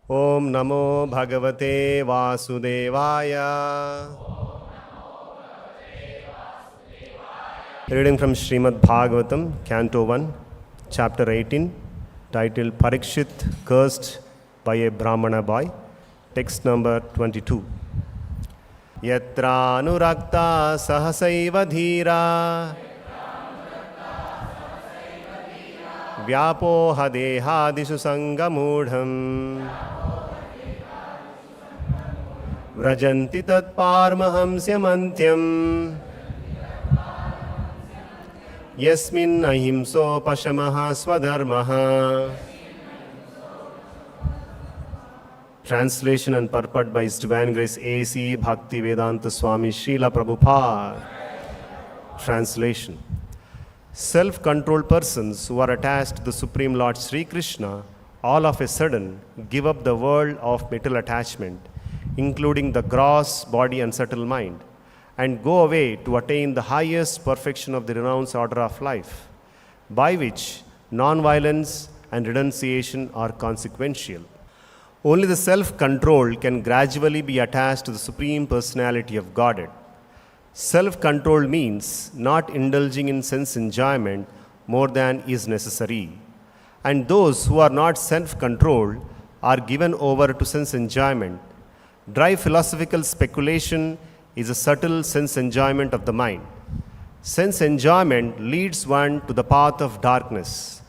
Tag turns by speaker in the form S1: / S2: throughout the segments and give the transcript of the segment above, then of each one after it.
S1: Om Namo Bhagavate Vasudevaya. Reading from Srimad Bhagavatam, Canto 1, Chapter 18, titled Parikshit Cursed by a Brahmana Boy, text number 22. Yatra anurakta sahasaiva dhira vyapoha dehadishu sangamudham vrajanti tat paramahamsa mantyam yasmin ahimso pashamaha swadharmaha. Translation and purport by His Divine Grace A.C. Bhaktivedanta Swami Srila Prabhupada. Translation. Self-controlled persons who are attached to the Supreme Lord Sri Krishna all of a sudden give up the world of material attachment, including the gross body and subtle mind, and go away to attain the highest perfection of the renounced order of life, by which non-violence and renunciation are consequential. Only the self-control can gradually be attached to the Supreme Personality of Godhead. Self-control means not indulging in sense enjoyment more than is necessary. And those who are not self-controlled are given over to sense enjoyment. Dry philosophical speculation is a subtle sense enjoyment of the mind. Sense enjoyment leads one to the path of darkness.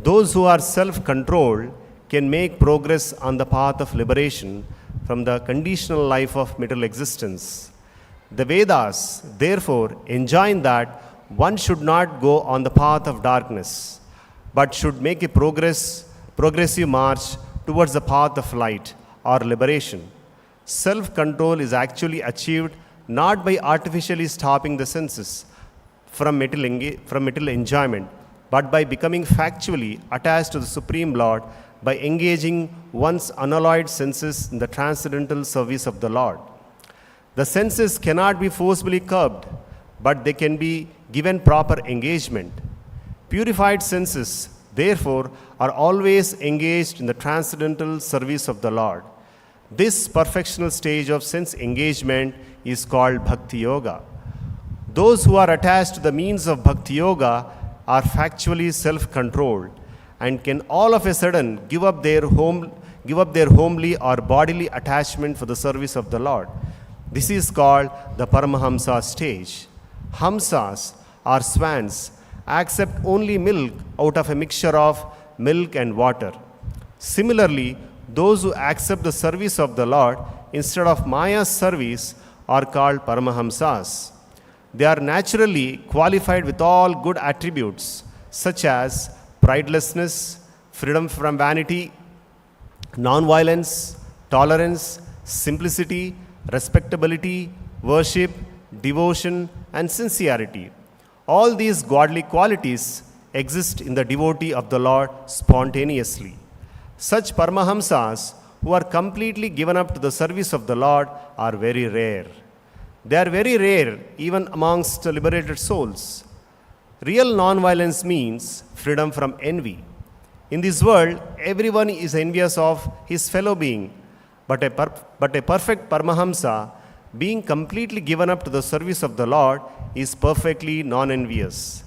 S1: Those who are self-controlled can make progress on the path of liberation from the conditional life of material existence. The Vedas, therefore, enjoin that one should not go on the path of darkness, but should make a progressive march towards the path of light or liberation. Self-control is actually achieved not by artificially stopping the senses from material enjoyment, but by becoming factually attached to the Supreme Lord by engaging one's unalloyed senses in the transcendental service of the Lord. The senses cannot be forcibly curbed, but they can be given proper engagement. Purified senses, therefore, are always engaged in the transcendental service of the Lord. This perfectional stage of sense engagement is called Bhakti Yoga. Those who are attached to the means of Bhakti Yoga are factually self-controlled and can all of a sudden give up their homely or bodily attachment for the service of the Lord. This is called the Paramahamsa stage. Hamsas, or swans, accept only milk out of a mixture of milk and water. Similarly, those who accept the service of the Lord instead of Maya's service are called Paramahamsas. They are naturally qualified with all good attributes such as pridelessness, freedom from vanity, non-violence, tolerance, simplicity, respectability, worship, devotion, and sincerity. All these godly qualities exist in the devotee of the Lord spontaneously. Such Paramahamsas who are completely given up to the service of the Lord are very rare. They are very rare even amongst liberated souls. Real non-violence means freedom from envy. In this world, everyone is envious of his fellow being, but a perfect Paramahamsa, being completely given up to the service of the Lord, is perfectly non-envious.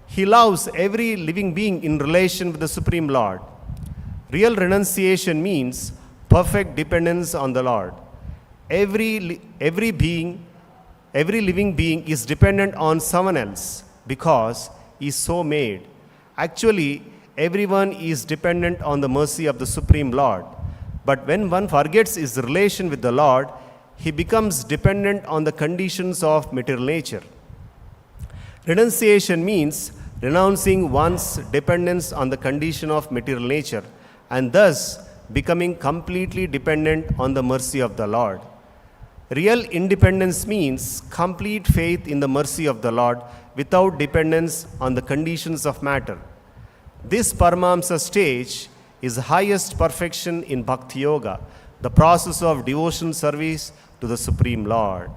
S1: He loves every living being in relation with the Supreme Lord. Real renunciation means perfect dependence on the Lord. Every living being is dependent on someone else because he is so made. Actually, everyone is dependent on the mercy of the Supreme Lord. But when one forgets his relation with the Lord, he becomes dependent on the conditions of material nature. Renunciation means renouncing one's dependence on the condition of material nature and thus becoming completely dependent on the mercy of the Lord. Real independence means complete faith in the mercy of the Lord without dependence on the conditions of matter. This Paramahamsa stage is the highest perfection in Bhakti Yoga, the process of devotional service to the Supreme Lord.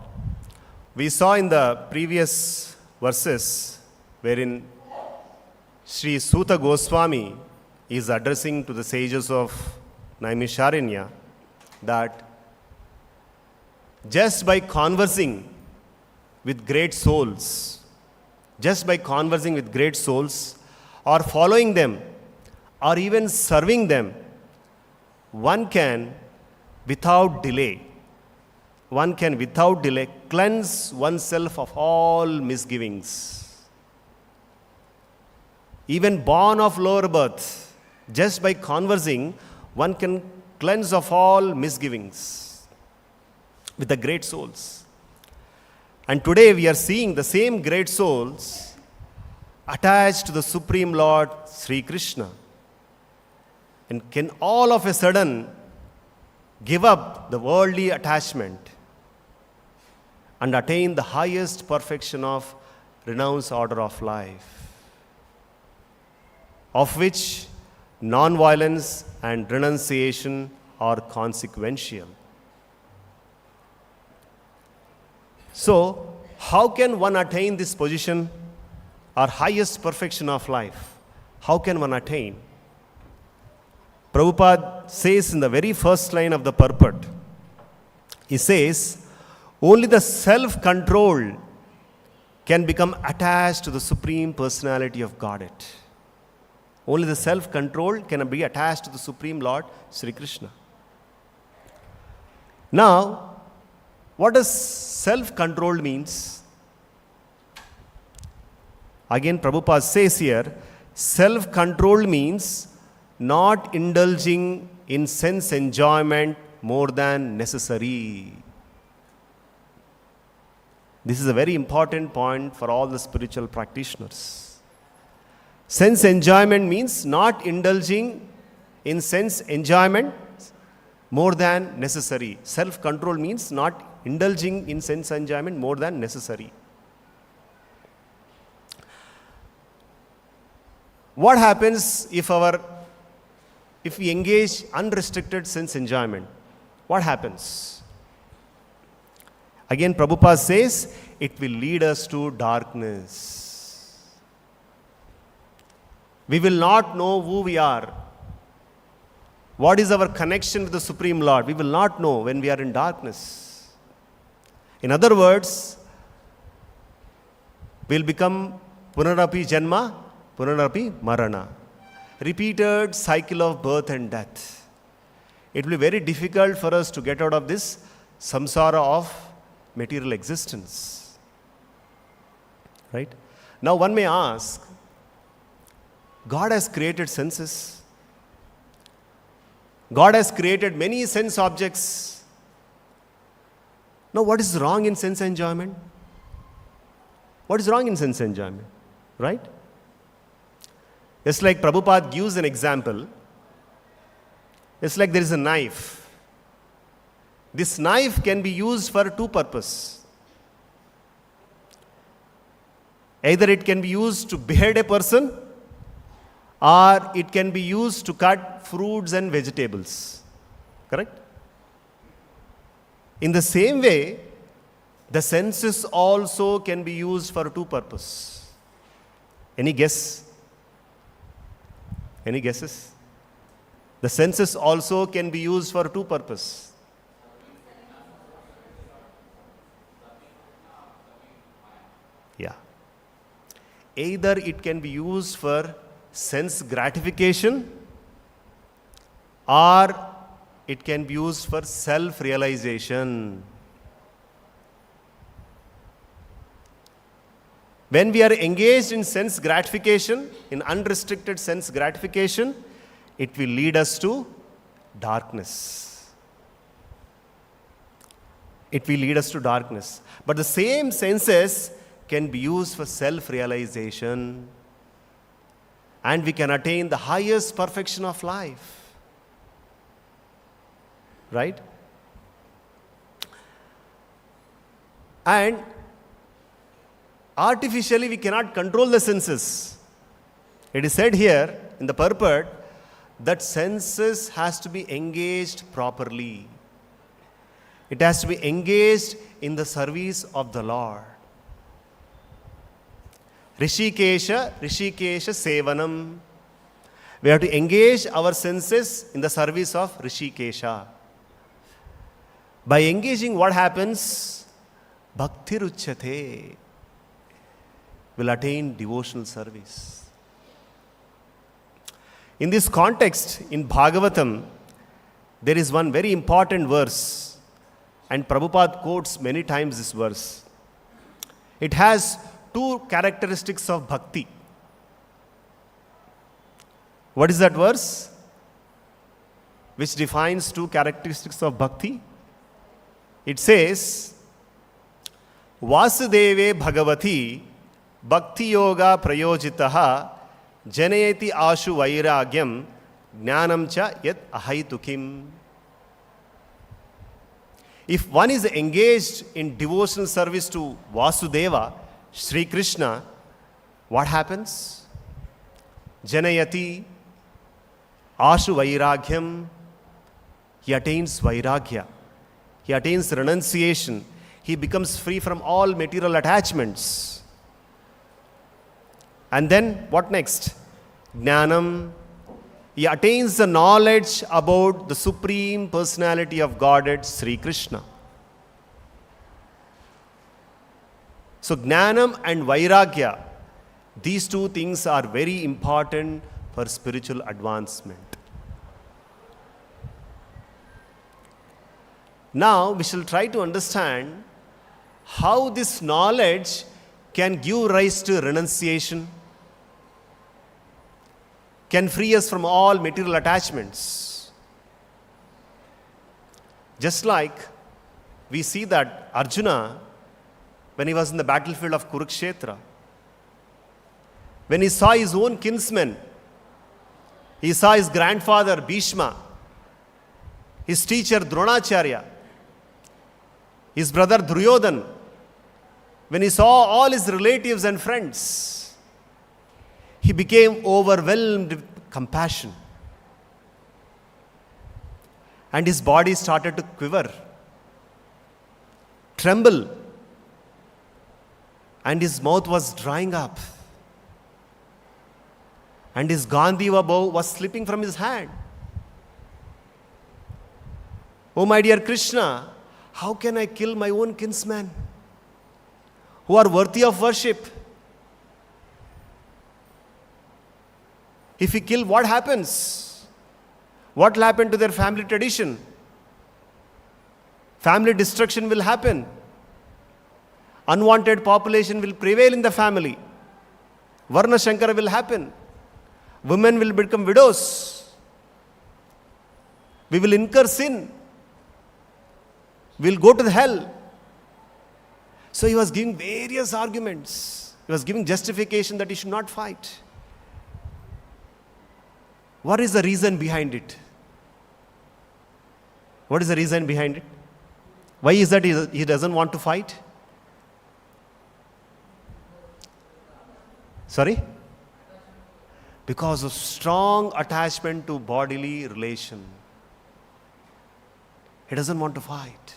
S1: We saw in the previous verses wherein Sri Suta Goswami is addressing to the sages of Naimisharanya that just by conversing with great souls, or following them, or even serving them, one can without delay cleanse oneself of all misgivings. Even born of lower birth, just by conversing, one can cleanse of all misgivings with the great souls. And today we are seeing the same great souls attached to the Supreme Lord Sri Krishna, and can all of a sudden give up the worldly attachment and attain the highest perfection of renounced order of life, of which non-violence and renunciation are consequential. So, how can one attain this position or highest perfection of life? How can one attain? Prabhupada says in the very first line of the purport, he says, only the self-control can become attached to the Supreme Personality of Godhead. Only the self-control can be attached to the Supreme Lord Sri Krishna. Now, what does self-control means? Again, Prabhupada says here, self-control means not indulging in sense enjoyment more than necessary. This is a very important point for all the spiritual practitioners. Sense enjoyment means not indulging in sense enjoyment more than necessary. Self-control means not indulging in sense enjoyment more than necessary. What happens if we engage unrestricted sense enjoyment? What happens? Again, Prabhupada says, it will lead us to darkness. We will not know who we are. What is our connection with the Supreme Lord? We will not know when we are in darkness. In other words, we will become punarapi janma, punarapi marana. Repeated cycle of birth and death. It will be very difficult for us to get out of this samsara of material existence. Right? Now one may ask, God has created senses. God has created many sense objects. Now what is wrong in sense enjoyment? What is wrong in sense enjoyment? Right? It's like Prabhupada gives an example. It's like there is a knife. This knife can be used for two purposes. Either it can be used to behead a person, or it can be used to cut fruits and vegetables. Correct? In the same way, the senses also can be used for two purposes. Any guess? Any guesses? The senses also can be used for two purposes. Yeah. Either it can be used for sense gratification, or it can be used for self-realization. When we are engaged in sense gratification, in unrestricted sense gratification, it will lead us to darkness. It will lead us to darkness. But the same senses can be used for self-realization, and we can attain the highest perfection of life. Right? And artificially we cannot control the senses. It is said here in the purport that senses has to be engaged properly. It has to be engaged in the service of the Lord. Rishikesha Sevanam. We have to engage our senses in the service of Rishikesha. By engaging, what happens? Bhakti ruchyate. Will attain devotional service. In this context, in Bhagavatam, there is one very important verse, and Prabhupada quotes many times this verse. It has two characteristics of bhakti. What is that verse? Which defines two characteristics of bhakti? It says, Vasudeve Bhagavati Bhakti Yoga Prayojitaha Janayati Ashu Vairagyam Jnanam Cha Yat Ahaitukim. If one is engaged in devotional service to Vasudeva, Sri Krishna, what happens? Janayati Ashu Vairagyam. He attains Vairagya. He attains renunciation. He becomes free from all material attachments. And then what next? Jnanam. He attains the knowledge about the Supreme Personality of Godhead, Sri Krishna. So Jnanam and Vairagya, these two things are very important for spiritual advancement. Now we shall try to understand how this knowledge can give rise to renunciation, can free us from all material attachments. Just like we see that Arjuna, when he was in the battlefield of Kurukshetra, when he saw his own kinsmen, he saw his grandfather Bhishma, his teacher Dronacharya, his brother Duryodhan, when he saw all his relatives and friends, he became overwhelmed with compassion. And his body started to quiver, tremble, and his mouth was drying up. And his Gandiva bow was slipping from his hand. Oh my dear Krishna, how can I kill my own kinsmen who are worthy of worship? If we kill, what happens? What will happen to their family tradition? Family destruction will happen. Unwanted population will prevail in the family. Varna Shankara will happen. Women will become widows. We will incur sin. We will go to the hell. So he was giving various arguments. He was giving justification that he should not fight. What is the reason behind it? What is the reason behind it? Why is that he doesn't want to fight? Sorry? Because of strong attachment to bodily relation. He doesn't want to fight.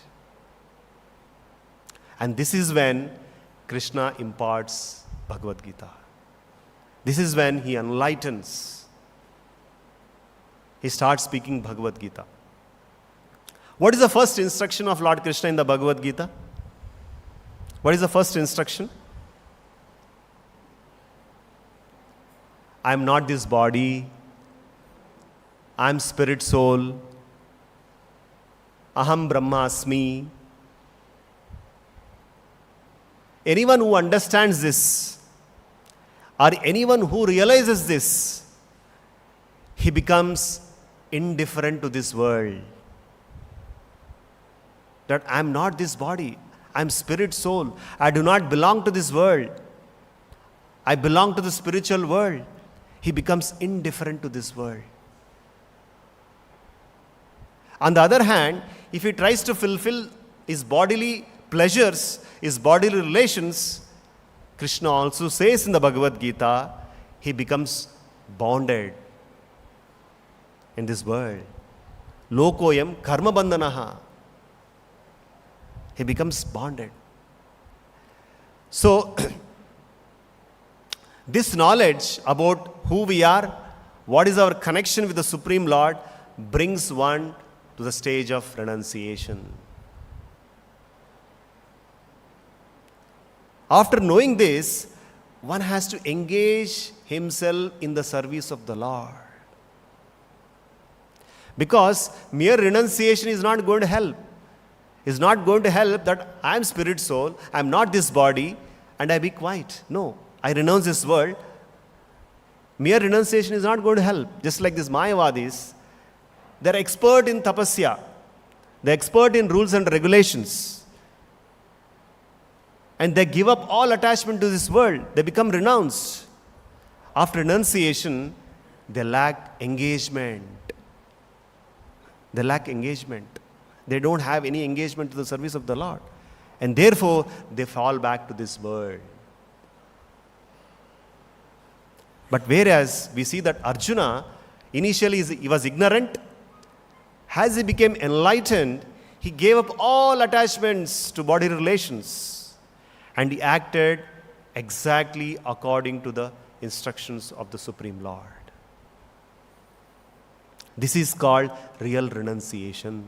S1: And this is when Krishna imparts Bhagavad Gita. This is when he enlightens. He starts speaking Bhagavad Gita. What is the first instruction of Lord Krishna in the Bhagavad Gita? What is the first instruction? I am not this body. I am spirit soul. Aham Brahmasmi. Anyone who understands this, or anyone who realizes this, he becomes indifferent to this world. That I am not this body. I am spirit soul. I do not belong to this world. I belong to the spiritual world. He becomes indifferent to this world. On the other hand, if he tries to fulfill his bodily pleasures, his bodily relations, Krishna also says in the Bhagavad Gita, he becomes bonded in this world. Lokoyam karma bandhanaha. He becomes bonded. So, this knowledge about who we are, what is our connection with the Supreme Lord, brings one to the stage of renunciation. After knowing this, one has to engage himself in the service of the Lord. Because mere renunciation is not going to help. It's not going to help that I am spirit soul, I am not this body, and I be quiet. No, I renounce this world. Mere renunciation is not going to help. Just like these Mayavadis, they're expert in tapasya. They're expert in rules and regulations. And they give up all attachment to this world. They become renounced. After renunciation, they lack engagement. They lack engagement. They don't have any engagement to the service of the Lord. And therefore, they fall back to this world. But whereas we see that Arjuna, initially he was ignorant. As he became enlightened, he gave up all attachments to body relations. And he acted exactly according to the instructions of the Supreme Lord. This is called real renunciation.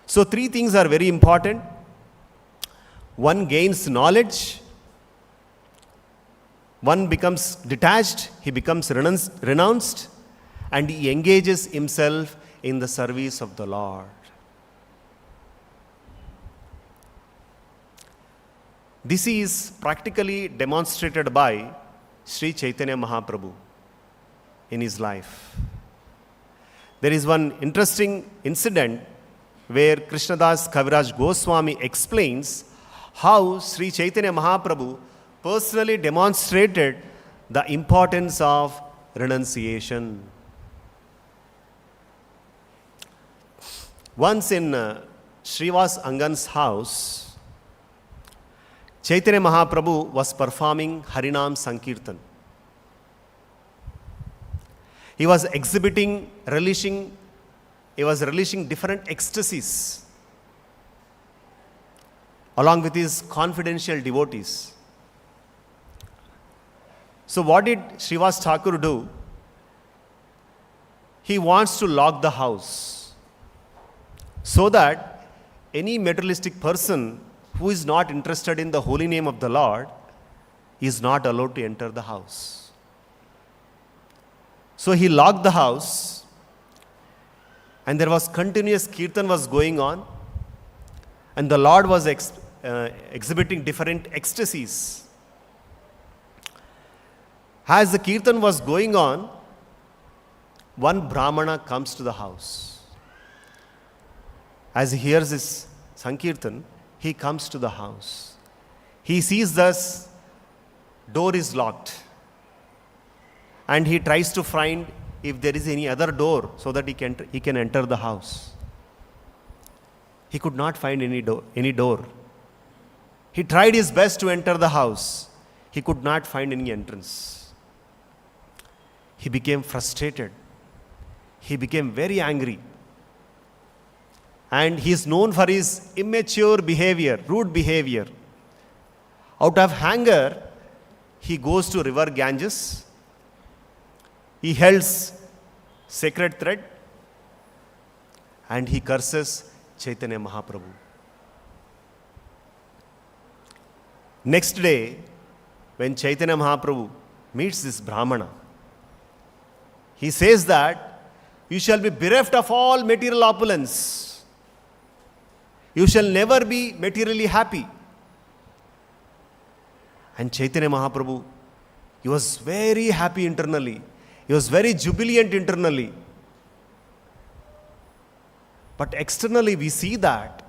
S1: So 3 things are very important. One gains knowledge. One becomes detached. He becomes renounced. And he engages himself in the service of the Lord. This is practically demonstrated by Sri Chaitanya Mahaprabhu in his life. There is one interesting incident where Krishnadas Kaviraj Goswami explains how Sri Chaitanya Mahaprabhu personally demonstrated the importance of renunciation. Once in Srivas Angan's house, Chaitanya Mahaprabhu was performing Harinam Sankirtan. He was relishing different ecstasies along with his confidential devotees. So what did Srivas Thakur do? He wants to lock the house so that any materialistic person who is not interested in the holy name of the Lord is not allowed to enter the house. So he locked the house, and there was continuous kirtan was going on, and the Lord was exhibiting different ecstasies. As the kirtan was going on, one Brahmana comes to the house. As he hears this Sankirtan, he comes to the house. He sees thus door is locked. And he tries to find if there is any other door so that he can enter the house. He could not find any door. He tried his best to enter the house. He could not find any entrance. He became frustrated. He became very angry. And he is known for his immature behavior, rude behavior. Out of anger, he goes to river Ganges. He holds sacred thread and he curses Chaitanya Mahaprabhu. Next day, when Chaitanya Mahaprabhu meets this Brahmana, he says that you shall be bereft of all material opulence. You shall never be materially happy. And Chaitanya Mahaprabhu, he was very happy internally. He was very jubilant internally. But externally we see that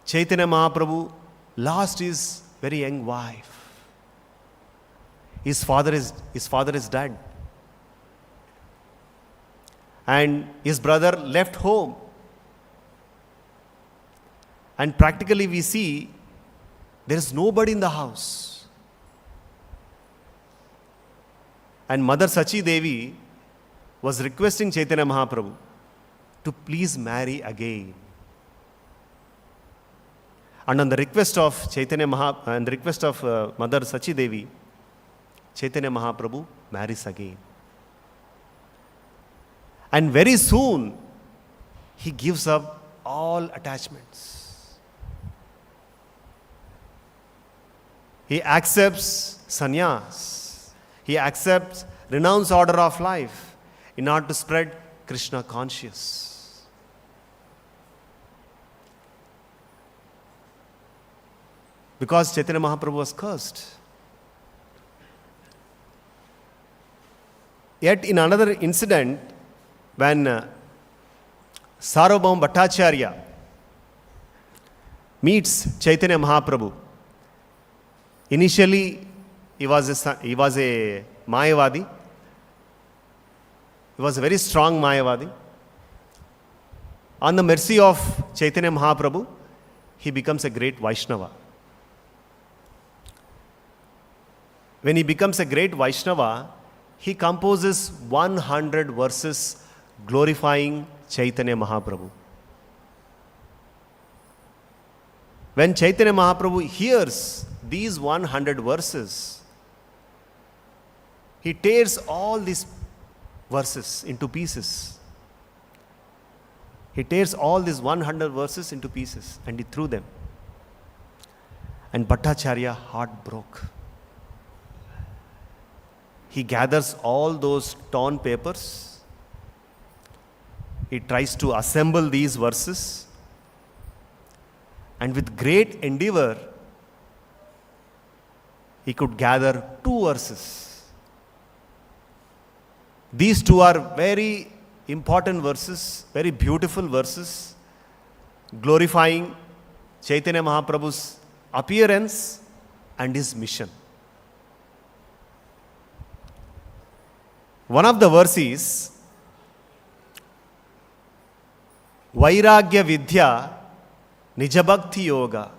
S1: Chaitanya Mahaprabhu lost his very young wife. His father is dead. And his brother left home. And practically we see there is nobody in the house. And Mother Sachi Devi was requesting Chaitanya Mahaprabhu to please marry again. And on the request of Mother Sachi Devi, Chaitanya Mahaprabhu marries again. And very soon, he gives up all attachments. He accepts sannyas. He accepts renounced order of life in order to spread Krishna conscious. Because Chaitanya Mahaprabhu was cursed. Yet in another incident, when Sarvabhauma Bhattacharya meets Chaitanya Mahaprabhu, initially he was a Mayavadi. He was a very strong Mayavadi. On the mercy of Chaitanya Mahaprabhu, he becomes a great Vaishnava. When he becomes a great Vaishnava, he composes 100 verses glorifying Chaitanya Mahaprabhu. When Chaitanya Mahaprabhu hears these 100 verses, he tears all these verses into pieces. He tears all these 100 verses into pieces and he threw them. And Bhattacharya heart broke. He gathers all those torn papers. He tries to assemble these verses. And with great endeavor, he could gather 2 verses. These 2 are very important verses, very beautiful verses, glorifying Chaitanya Mahaprabhu's appearance and his mission. One of the verses, Vairagya Vidya Nijabhakti Yoga.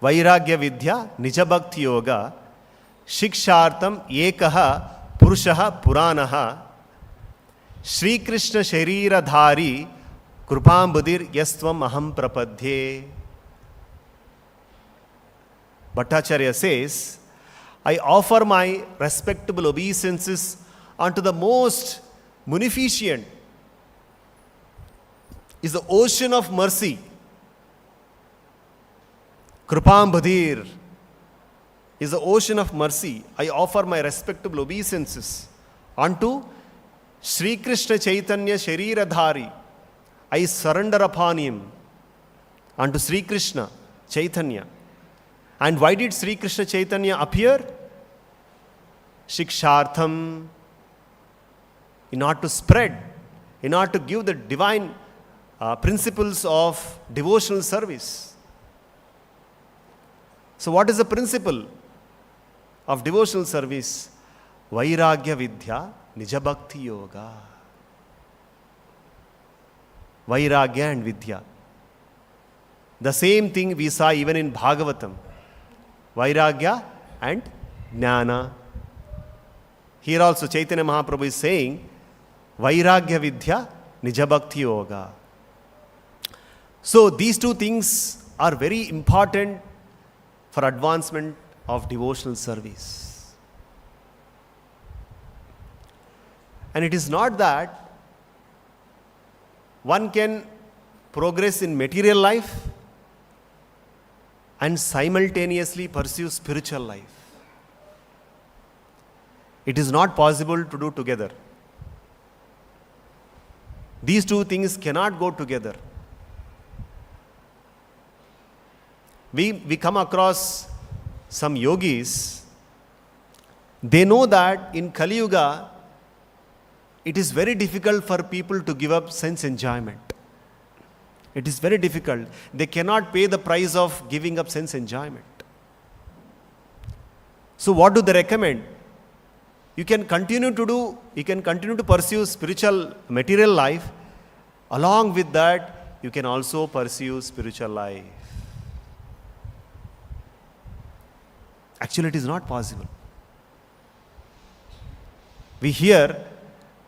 S1: Vairagya Vidya Nijabhakti Yoga Shikshartam Ekaha Purushaha Puranaha Shri Krishna Sharira Dhari Krupambudir Yastvam Aham Prapadhye. Bhattacharya says, I offer my respectable obeisances unto the most munificent is the ocean of mercy. Krupambhadir is the ocean of mercy. I offer my respectable obeisances unto Sri Krishna Chaitanya Sharira Dhari. I surrender upon him unto Sri Krishna Chaitanya. And why did Sri Krishna Chaitanya appear? Shikshartham, in order to spread, in order to give the divine principles of devotional service. So what is the principle of devotional service? Vairagya Vidya Nijabhakti Yoga. Vairagya and Vidya. The same thing we saw even in Bhagavatam. Vairagya and Jnana. Here also Chaitanya Mahaprabhu is saying, Vairagya Vidya Nijabhakti Yoga. So these 2 things are very important for advancement of devotional service. And it is not that one can progress in material life and simultaneously pursue spiritual life. It is not possible to do together. These 2 things cannot go together. We come across some yogis, they know that in Kali Yuga, it is very difficult for people to give up sense enjoyment. It is very difficult. They cannot pay the price of giving up sense enjoyment. So what do they recommend? You can continue to pursue spiritual material life. Along with that, you can also pursue spiritual life. Actually, it is not possible. We hear,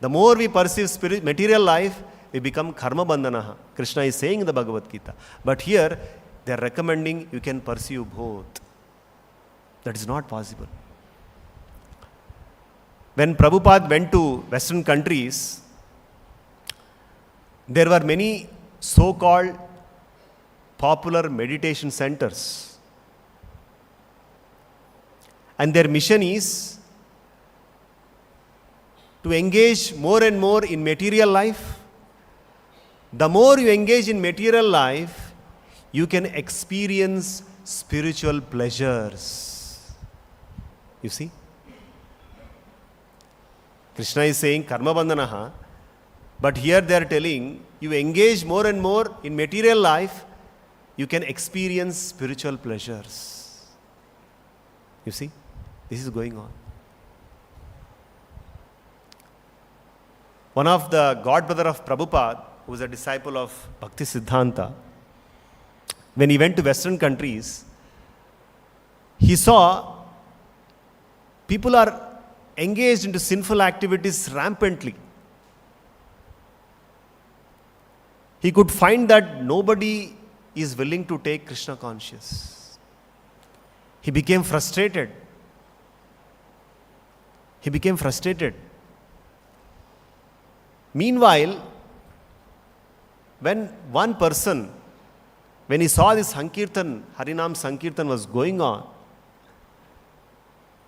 S1: the more we pursue material life, we become karma bandhanaha. Krishna is saying in the Bhagavad Gita. But here, they are recommending you can pursue both. That is not possible. When Prabhupada went to Western countries, there were many so-called popular meditation centers. And their mission is to engage more and more in material life. The more you engage in material life, you can experience spiritual pleasures. You see? Krishna is saying karma bandhanaha, but here they are telling you engage more and more in material life, you can experience spiritual pleasures. You see? This is going on. One of the godbrother of Prabhupada, who was a disciple of Bhaktivedanta, when he went to Western countries, he saw people are engaged into sinful activities rampantly. He could find that nobody is willing to take Krishna conscious. He became frustrated. Meanwhile, when one person, when he saw this Sankirtan, Harinam Sankirtan was going on,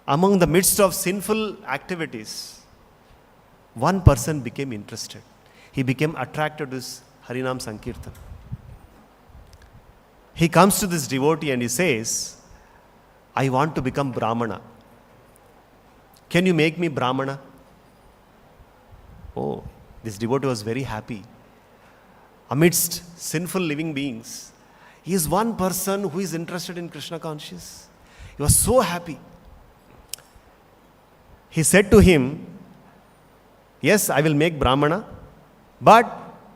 S1: among the midst of sinful activities, one person became interested. He became attracted to this Harinam Sankirtan. He comes to this devotee and he says, I want to become Brahmana. Can you make me Brahmana? Oh, this devotee was very happy. Amidst sinful living beings, he is one person who is interested in Krishna consciousness. He was so happy. He said to him, yes, I will make Brahmana, but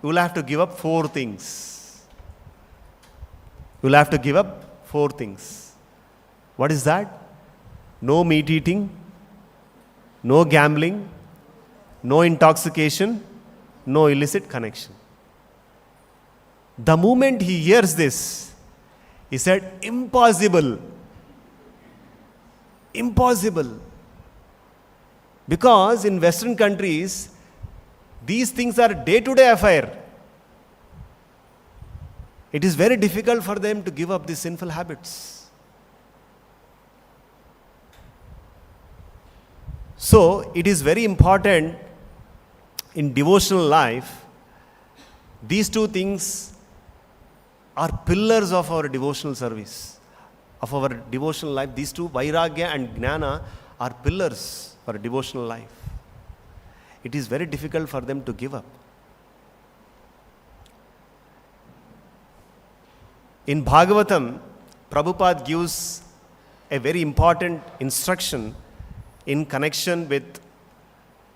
S1: you will have to give up 4 things. You will have to give up 4 things. What is that? No meat eating, no gambling, no intoxication, no illicit connection. The moment he hears this, he said, impossible. Impossible. Because in Western countries, these things are day-to-day affair. It is very difficult for them to give up these sinful habits. So, it is very important in devotional life, these 2 things are pillars of our devotional service, of our devotional life. These 2, Vairagya and Jnana, are pillars for devotional life. It is very difficult for them to give up. In Bhagavatam, Prabhupada gives a very important instruction in connection with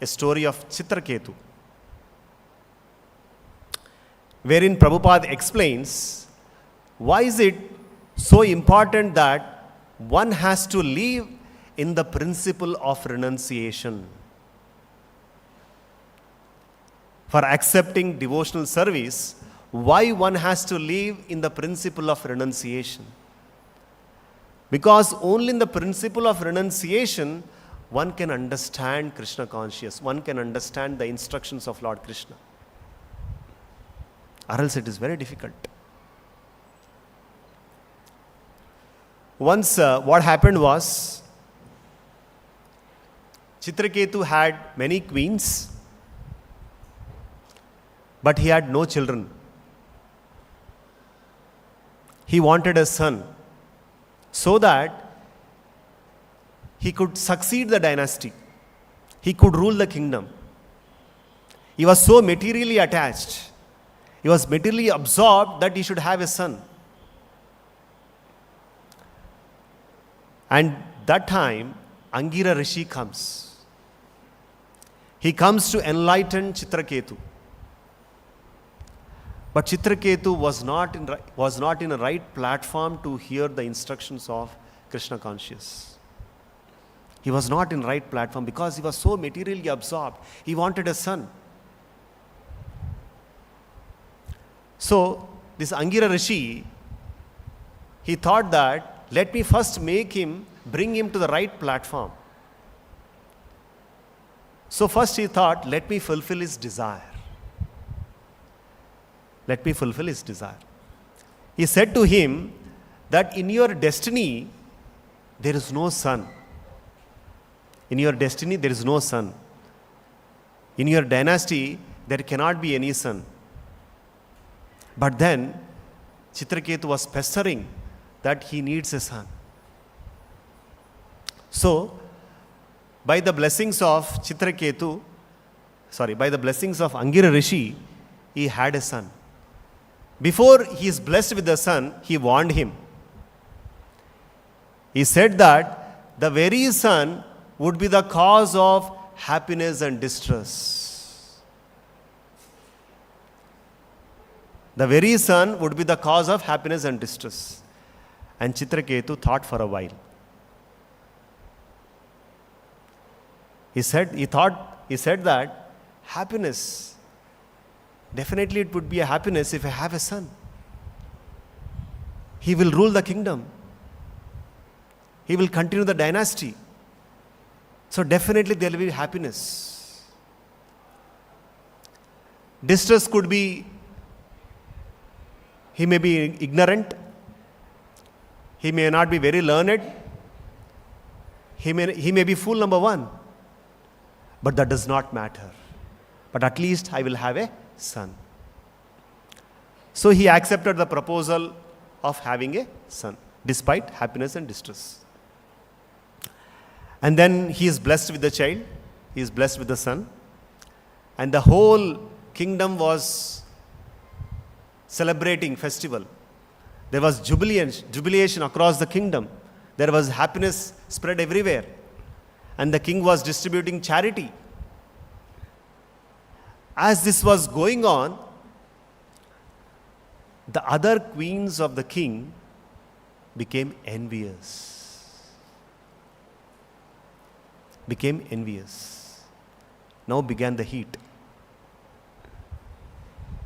S1: a story of Chitraketu, wherein Prabhupada explains why is it so important that one has to live in the principle of renunciation. For accepting devotional service, why one has to live in the principle of renunciation? Because only in the principle of renunciation, one can understand Krishna consciousness, one can understand the instructions of Lord Krishna. Or else it is very difficult. Once what happened was, Chitraketu had many queens, but he had no children. He wanted a son so that he could succeed the dynasty. He could rule the kingdom. He was so materially attached. He was materially absorbed that he should have a son. And that time, Angira Rishi comes. He comes to enlighten Chitraketu. But Chitraketu was not in a right platform to hear the instructions of Krishna consciousness. He was not in right platform because he was so materially absorbed. He wanted a son. So, this Angira Rishi, he thought that, let me first bring him to the right platform. So first he thought, let me fulfill his desire. Let me fulfill his desire. He said to him that in your destiny, there is no son. In your destiny, there is no son. In your dynasty, there cannot be any son. But then, Chitraketu was pestering that he needs a son. So, by the blessings of Angira Rishi, he had a son. Before he is blessed with the son, he warned him. He said that the very son would be the cause of happiness and distress. The very son would be the cause of happiness and distress. And Chitraketu thought for a while. He said that happiness, definitely it would be a happiness if I have a son. He will rule the kingdom. He will continue the dynasty. So definitely there will be happiness. Distress could be, he may be ignorant. He may not be very learned. He may be fool number one. But that does not matter. But at least I will have a son. So he accepted the proposal of having a son, despite happiness and distress. And then he is blessed with the child. He is blessed with the son. And the whole kingdom was celebrating festival. There was jubilation across the kingdom. There was happiness spread everywhere. And the king was distributing charity. As this was going on, the other queens of the king became envious. Now began the heat.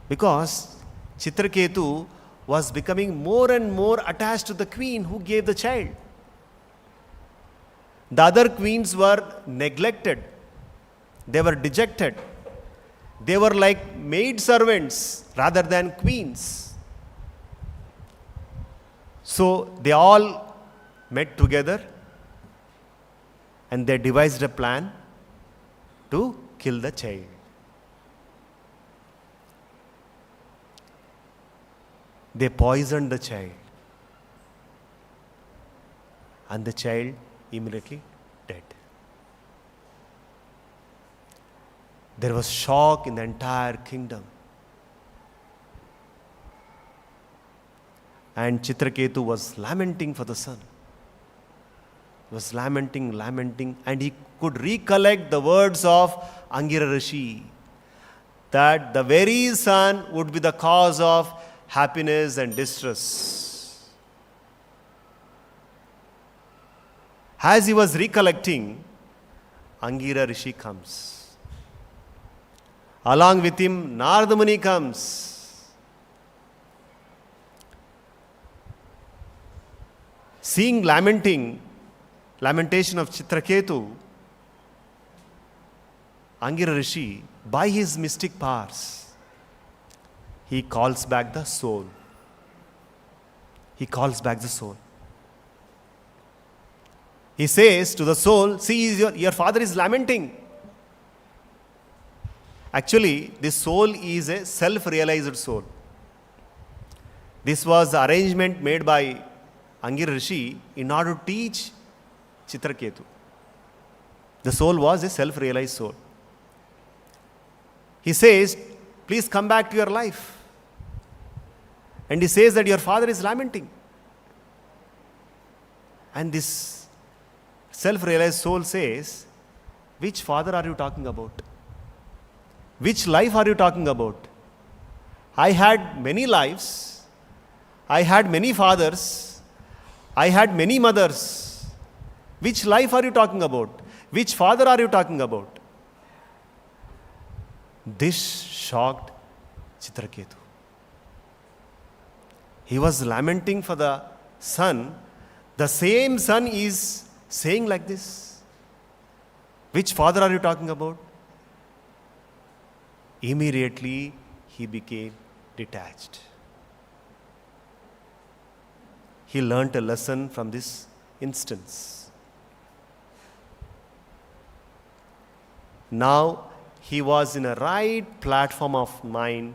S1: Because Chitraketu was becoming more and more attached to the queen who gave the child. The other queens were neglected. They were dejected. They were like maid servants rather than queens. So they all met together and they devised a plan to kill the child. They poisoned the child. And the child immediately dead. There was shock in the entire kingdom. And Chitraketu was lamenting for the son. He was lamenting, and he could recollect the words of Angira Rishi, that the very son would be the cause of happiness and distress. As he was recollecting, Angira Rishi comes. Along with him, Narada Muni comes. Seeing lamentation of Chitraketu, Angira Rishi, by his mystic powers, he calls back the soul. He says to the soul, see, your father is lamenting. Actually, this soul is a self-realized soul. This was the arrangement made by Angira Rishi in order to teach Chitraketu. The soul was a self-realized soul. He says, please come back to your life. And he says that your father is lamenting. And this self-realized soul says, which father are you talking about? Which life are you talking about? I had many lives. I had many fathers. I had many mothers. Which life are you talking about? Which father are you talking about? This shocked Chitraketu. He was lamenting for the son. The same son is saying like this. Which father are you talking about? immediately he became detached. He learnt a lesson from this instance. Now he was in a right platform of mind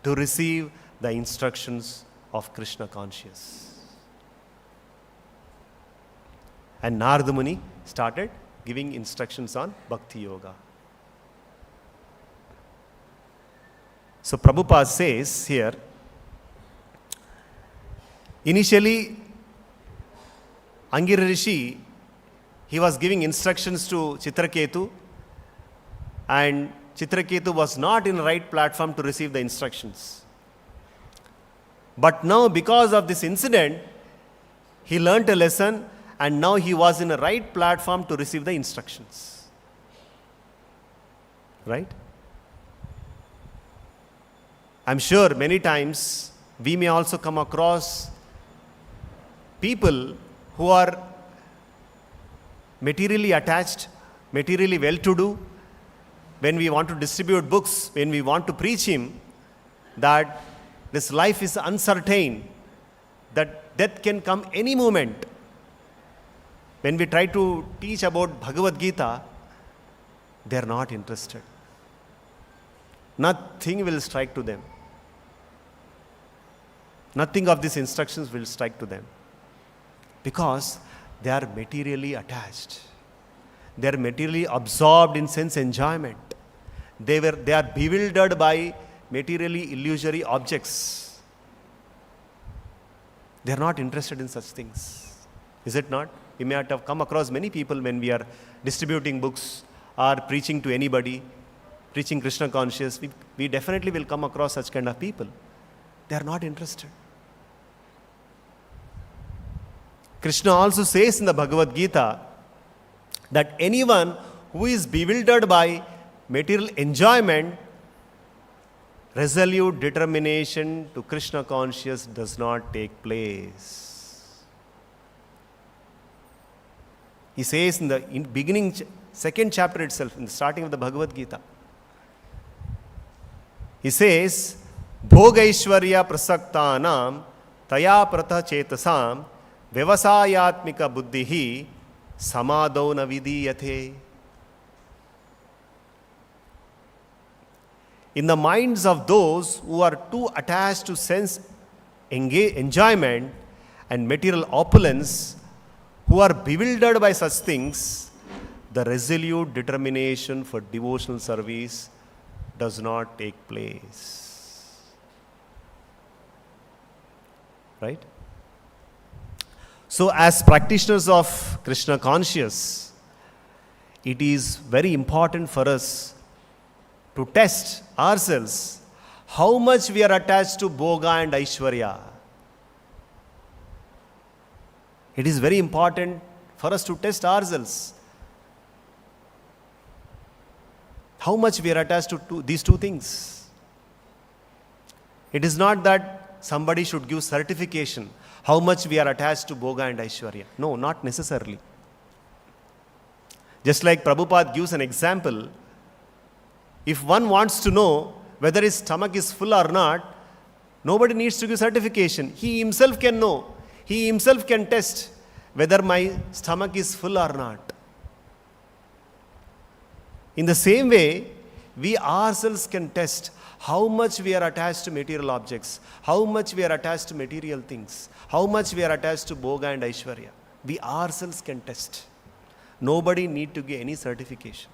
S1: to receive the instructions of Krishna consciousness. And Narada Muni started giving instructions on Bhakti Yoga. So Prabhupada says here, initially Angira Rishi, he was giving instructions to Chitraketu, and Chitraketu was not in the right platform to receive the instructions. But now because of this incident, he learnt a lesson, and now he was in a right platform to receive the instructions. Right? I'm sure many times we may also come across people who are materially attached, materially well-to-do. When we want to distribute books, when we want to preach him, that this life is uncertain, that death can come any moment. When we try to teach about Bhagavad Gita, they are not interested. Nothing will strike to them. Nothing of these instructions will strike to them. Because they are materially attached. They are materially absorbed in sense enjoyment. They are bewildered by materially illusory objects. They are not interested in such things. Is it not? We may have come across many people when we are distributing books or preaching to anybody, preaching Krishna conscious. We definitely will come across such kind of people. They are not interested. Krishna also says in the Bhagavad Gita that anyone who is bewildered by material enjoyment, resolute determination to Krishna conscious does not take place. He says in the beginning, second chapter itself, in the starting of the Bhagavad Gita, he says, Bhogaishwarya prasaktanam taya pratha chetasam vyavasayatmika buddhihi samadau na vidiyate. In the minds of those who are too attached to sense enjoyment and material opulence, who are bewildered by such things, the resolute determination for devotional service does not take place. Right? So as practitioners of Krishna conscious, it is very important for us to test ourselves how much we are attached to Bhoga and Aishwarya. It is very important for us to test ourselves how much we are attached to these two things. It is not that somebody should give certification how much we are attached to Bhoga and Aishwarya. No, not necessarily. Just like Prabhupada gives an example, if one wants to know whether his stomach is full or not, nobody needs to give certification. He himself can know. He himself can test whether my stomach is full or not. In the same way, we ourselves can test how much we are attached to material objects, how much we are attached to material things, how much we are attached to Bhoga and Aishwarya. We ourselves can test. Nobody need to give any certification.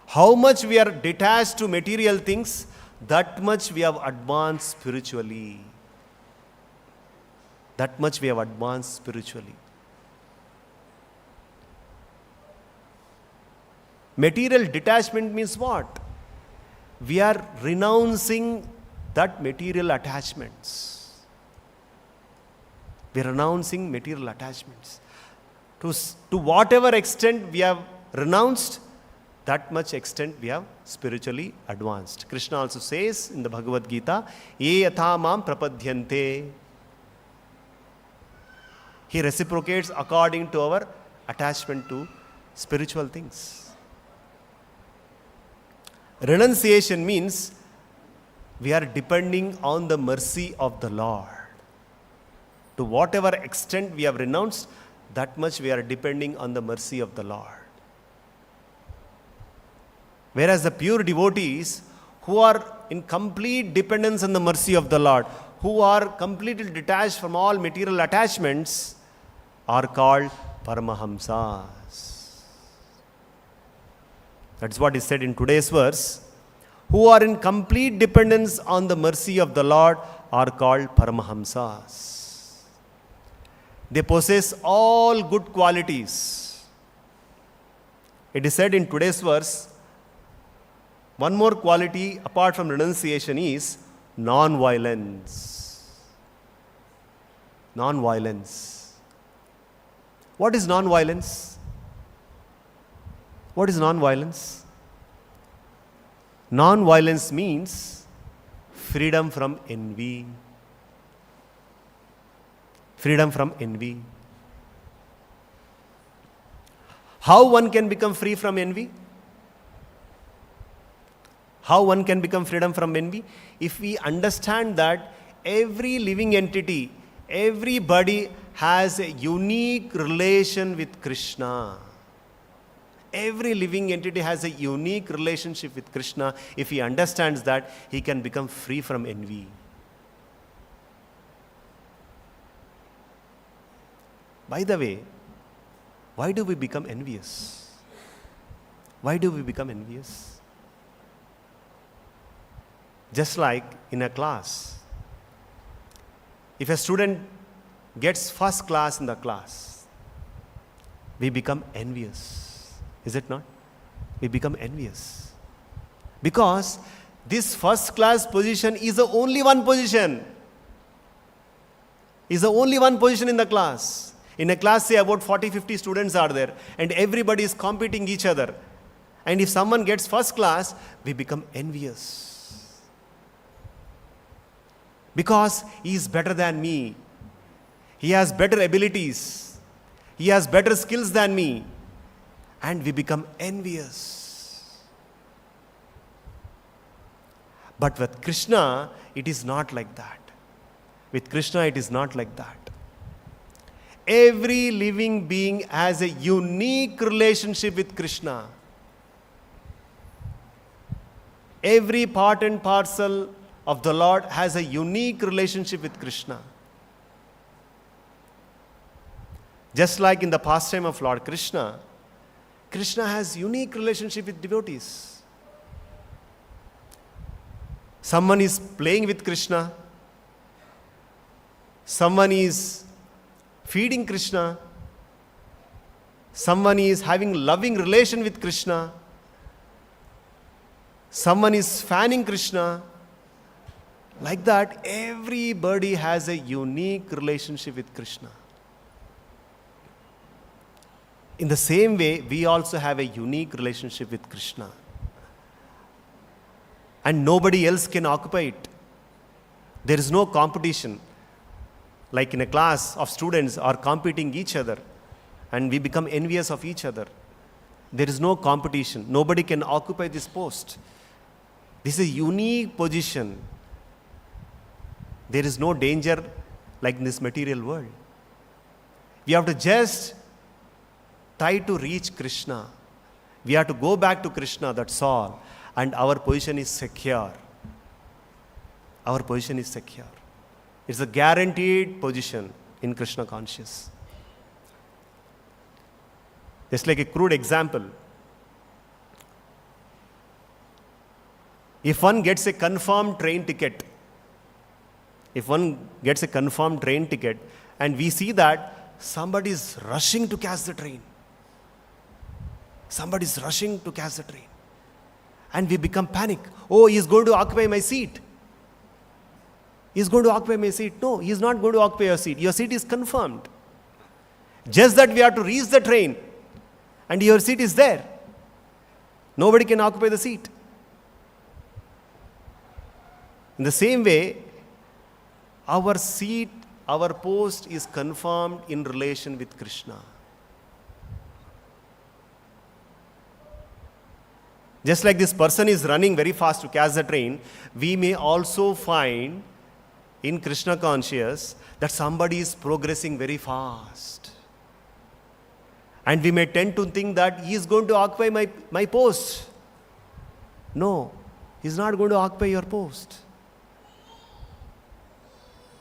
S1: How much we are detached to material things, that much we have advanced spiritually. That much we have advanced spiritually. Material detachment means what? We are renouncing that material attachments. We are renouncing material attachments. To whatever extent we have renounced, that much extent we have spiritually advanced. Krishna also says in the Bhagavad Gita, Ye yatha mam prapadyante. He reciprocates according to our attachment to spiritual things. Renunciation means we are depending on the mercy of the Lord. To whatever extent we have renounced, that much we are depending on the mercy of the Lord. Whereas the pure devotees who are in complete dependence on the mercy of the Lord, who are completely detached from all material attachments, are called paramahamsas. That's what is said in today's verse. Who are in complete dependence on the mercy of the Lord are called paramahamsas. They possess all good qualities. It is said in today's verse, one more quality apart from renunciation is non-violence. Non-violence. What is non-violence? What is non-violence? Non-violence means freedom from envy. Freedom from envy. How one can become free from envy? How one can become freedom from envy? If we understand that every living entity, everybody has a unique relation with Krishna. Every living entity has a unique relationship with Krishna. If he understands that, he can become free from envy. By the way, why do we become envious? Why do we become envious? Just like in a class, if a student gets first class in the class, we become envious. Is it not? We become envious. Because this first class position is the only one position. Is the only one position in the class. In a class, say about 40-50 students are there, and everybody is competing each other. And if someone gets first class, we become envious. Because he is better than me. He has better abilities. He has better skills than me. And we become envious. But with Krishna, it is not like that. With Krishna, it is not like that. Every living being has a unique relationship with Krishna. Every part and parcel of the Lord has a unique relationship with Krishna. Just like in the pastime of Lord Krishna, Krishna has unique relationship with devotees. Someone is playing with Krishna. Someone is feeding Krishna. Someone is having loving relation with Krishna. Someone is fanning Krishna. Like that, everybody has a unique relationship with Krishna. In the same way, we also have a unique relationship with Krishna. And nobody else can occupy it. There is no competition. Like in a class of students are competing each other, and we become envious of each other. There is no competition. Nobody can occupy this post. This is a unique position. There is no danger like in this material world. We have to just try to reach Krishna. We have to go back to Krishna, that's all. And our position is secure. Our position is secure. It's a guaranteed position in Krishna conscious. Just like a crude example. If one gets a confirmed train ticket, and we see that somebody is rushing to catch the train. Somebody is rushing to catch the train. And we become panic. Oh, he is going to occupy my seat. He is going to occupy my seat. No, he is not going to occupy your seat. Your seat is confirmed. Just that we have to reach the train. And your seat is there. Nobody can occupy the seat. In the same way, our seat, our post is confirmed in relation with Krishna. Just like this person is running very fast to catch the train, we may also find in Krishna conscious that somebody is progressing very fast. And we may tend to think that he is going to occupy my post. No, he is not going to occupy your post.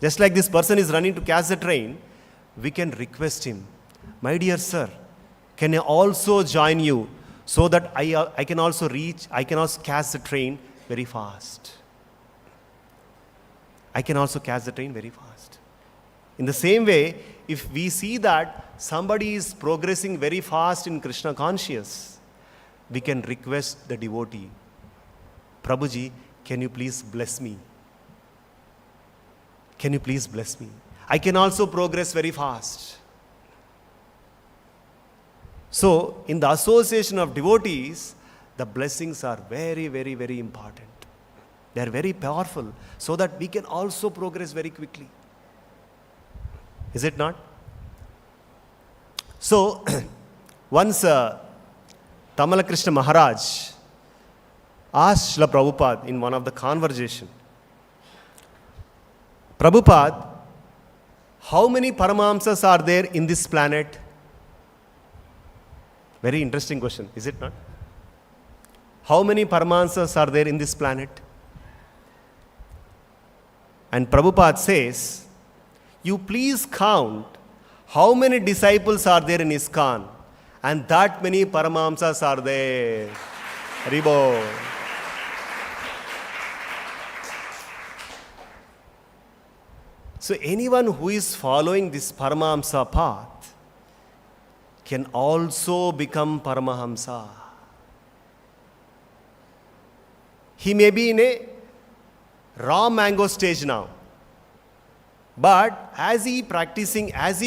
S1: Just like this person is running to catch the train, we can request him, my dear sir, can I also join you so that I can also catch the train very fast. I can also catch the train very fast. In the same way, if we see that somebody is progressing very fast in Krishna conscious, we can request the devotee, Prabhuji, can you please bless me? Can you please bless me? I can also progress very fast. So, in the association of devotees, the blessings are very, very, very important. They are very powerful so that we can also progress very quickly. Is it not? So, once Tamala Krishna Maharaj asked Srila Prabhupada in one of the conversation, Prabhupada, how many paramahamsas are there in this planet? Very interesting question, is it not? How many paramahamsas are there in this planet? And Prabhupada says, you please count how many disciples are there in ISKCON, and that many paramahamsas are there. Haribo. So anyone who is following this paramahamsa path can also become paramahamsa. He may be in a raw mango stage now, but as he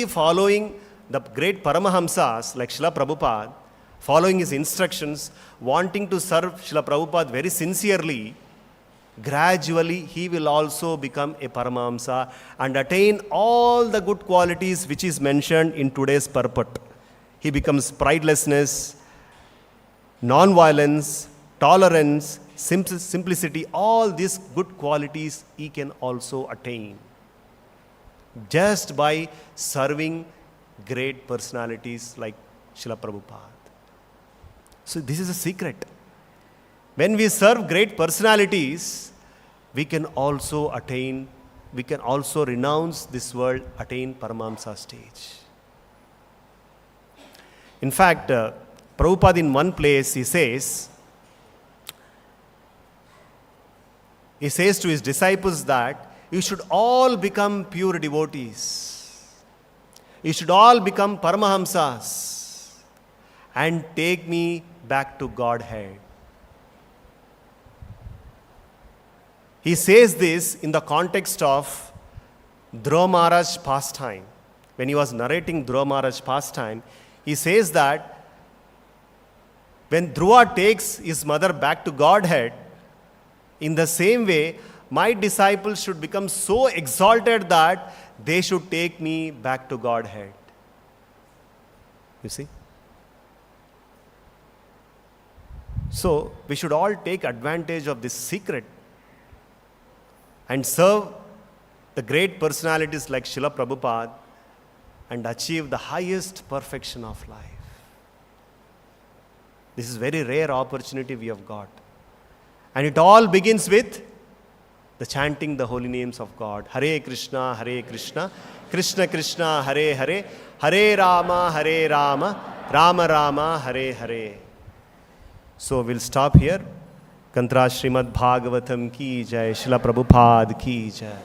S1: following the great paramahamsas like Srila Prabhupada, following his instructions, wanting to serve Srila Prabhupada very sincerely, gradually he will also become a paramahamsa and attain all the good qualities which is mentioned in today's purport. He becomes pridelessness, non-violence, tolerance, simplicity, all these good qualities he can also attain just by serving great personalities like Srila Prabhupada. So this is a secret. When we serve great personalities, we can also renounce this world, attain Paramahamsa stage. In fact, Prabhupada in one place, he says to his disciples that you should all become pure devotees. You should all become Paramahamsas and take me back to Godhead. He says this in the context of Dhruva Maharaj's pastime. When he was narrating Dhruva Maharaj's pastime, he says that when Dhruva takes his mother back to Godhead, in the same way, my disciples should become so exalted that they should take me back to Godhead. You see? So, we should all take advantage of this secret and serve the great personalities like Srila Prabhupada and achieve the highest perfection of life. This is very rare opportunity we have got. And it all begins with the chanting the holy names of God. Hare Krishna, Krishna Krishna, Hare Hare, Hare Rama, Rama Rama, Hare Hare. So we'll stop here. Kantra Srimad Bhagavatam ki jai, Srila Prabhupada ki jai.